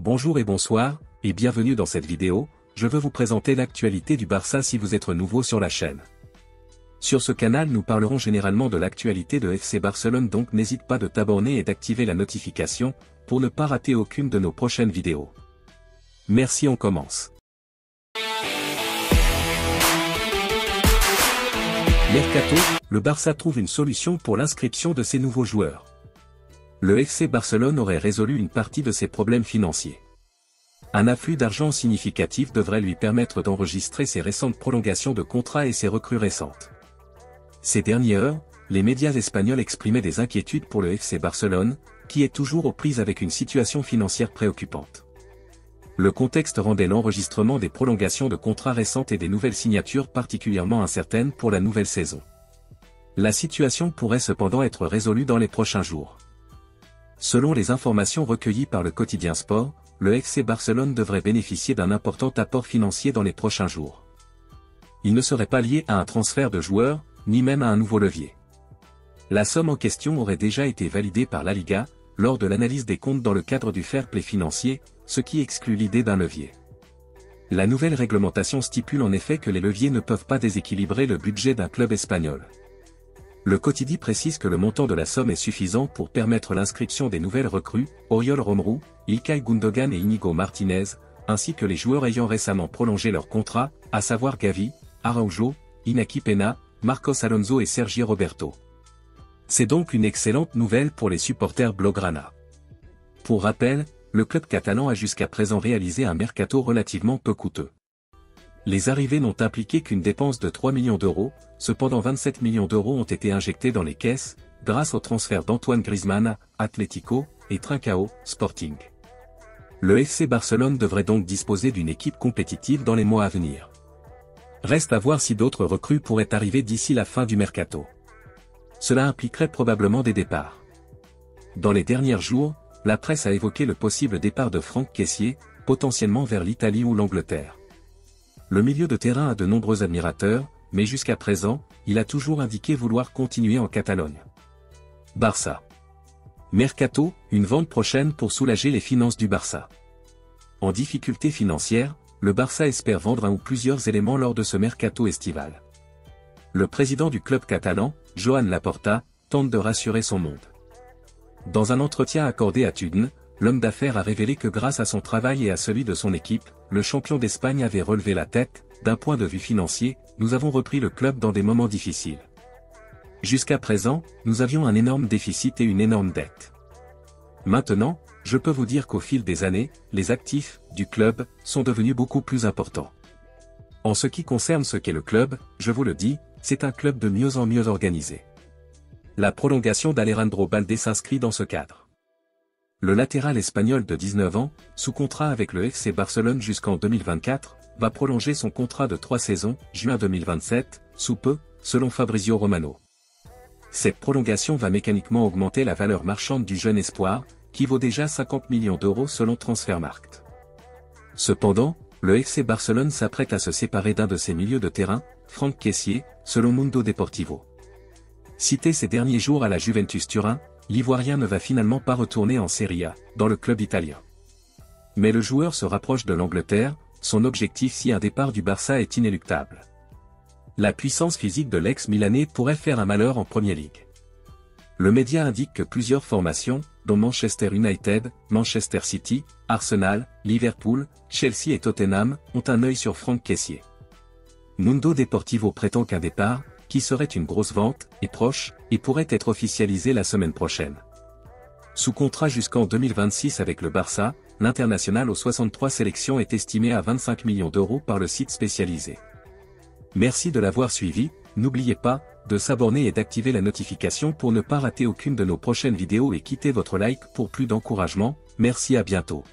Bonjour et bonsoir, et bienvenue dans cette vidéo. Je veux vous présenter l'actualité du Barça si vous êtes nouveau sur la chaîne. Sur ce canal nous parlerons généralement de l'actualité de FC Barcelone, donc n'hésite pas de t'abonner et d'activer la notification, pour ne pas rater aucune de nos prochaines vidéos. Merci, on commence. Mercato, le Barça trouve une solution pour l'inscription de ses nouveaux joueurs. Le FC Barcelone aurait résolu une partie de ses problèmes financiers. Un afflux d'argent significatif devrait lui permettre d'enregistrer ses récentes prolongations de contrat et ses recrues récentes. Ces dernières heures, les médias espagnols exprimaient des inquiétudes pour le FC Barcelone, qui est toujours aux prises avec une situation financière préoccupante. Le contexte rendait l'enregistrement des prolongations de contrats récentes et des nouvelles signatures particulièrement incertaines pour la nouvelle saison. La situation pourrait cependant être résolue dans les prochains jours. Selon les informations recueillies par le quotidien Sport, le FC Barcelone devrait bénéficier d'un important apport financier dans les prochains jours. Il ne serait pas lié à un transfert de joueurs, ni même à un nouveau levier. La somme en question aurait déjà été validée par la Liga, lors de l'analyse des comptes dans le cadre du fair play financier, ce qui exclut l'idée d'un levier. La nouvelle réglementation stipule en effet que les leviers ne peuvent pas déséquilibrer le budget d'un club espagnol. Le quotidien précise que le montant de la somme est suffisant pour permettre l'inscription des nouvelles recrues, Oriol Romeu, Ilkay Gundogan et Íñigo Martínez, ainsi que les joueurs ayant récemment prolongé leur contrat, à savoir Gavi, Araujo, Iñaki Peña, Marcos Alonso et Sergi Roberto. C'est donc une excellente nouvelle pour les supporters blaugrana. Pour rappel, le club catalan a jusqu'à présent réalisé un mercato relativement peu coûteux. Les arrivées n'ont impliqué qu'une dépense de 3 millions d'euros, cependant 27 millions d'euros ont été injectés dans les caisses, grâce au transfert d'Antoine Griezmann à Atlético et Trincao, Sporting. Le FC Barcelone devrait donc disposer d'une équipe compétitive dans les mois à venir. Reste à voir si d'autres recrues pourraient arriver d'ici la fin du mercato. Cela impliquerait probablement des départs. Dans les derniers jours, la presse a évoqué le possible départ de Franck Kessié, potentiellement vers l'Italie ou l'Angleterre. Le milieu de terrain a de nombreux admirateurs, mais jusqu'à présent, il a toujours indiqué vouloir continuer en Catalogne. Barça. Mercato, une vente prochaine pour soulager les finances du Barça. En difficulté financière, le Barça espère vendre un ou plusieurs éléments lors de ce mercato estival. Le président du club catalan, Joan Laporta, tente de rassurer son monde. Dans un entretien accordé à Tudne, l'homme d'affaires a révélé que grâce à son travail et à celui de son équipe, le champion d'Espagne avait relevé la tête. D'un point de vue financier, nous avons repris le club dans des moments difficiles. Jusqu'à présent, nous avions un énorme déficit et une énorme dette. Maintenant, je peux vous dire qu'au fil des années, les actifs du club sont devenus beaucoup plus importants. En ce qui concerne ce qu'est le club, je vous le dis, c'est un club de mieux en mieux organisé. La prolongation d'Alejandro Balde s'inscrit dans ce cadre. Le latéral espagnol de 19 ans, sous contrat avec le FC Barcelone jusqu'en 2024, va prolonger son contrat de 3 saisons, juin 2027, sous peu, selon Fabrizio Romano. Cette prolongation va mécaniquement augmenter la valeur marchande du jeune espoir, qui vaut déjà 50 millions d'euros selon Transfermarkt. Cependant, le FC Barcelone s'apprête à se séparer d'un de ses milieux de terrain, Franck Kessié, selon Mundo Deportivo. Cité ces derniers jours à la Juventus Turin, l'Ivoirien ne va finalement pas retourner en Serie A, dans le club italien. Mais le joueur se rapproche de l'Angleterre, son objectif si un départ du Barça est inéluctable. La puissance physique de l'ex-Milanais pourrait faire un malheur en Premier League. Le média indique que plusieurs formations, dont Manchester United, Manchester City, Arsenal, Liverpool, Chelsea et Tottenham, ont un œil sur Franck Kessié. Mundo Deportivo prétend qu'un départ, qui serait une grosse vente, est proche, et pourrait être officialisé la semaine prochaine. Sous contrat jusqu'en 2026 avec le Barça, l'international aux 63 sélections est estimé à 25 millions d'euros par le site spécialisé. Merci de l'avoir suivi, n'oubliez pas de s'abonner et d'activer la notification pour ne pas rater aucune de nos prochaines vidéos et quittez votre like pour plus d'encouragement. Merci, à bientôt.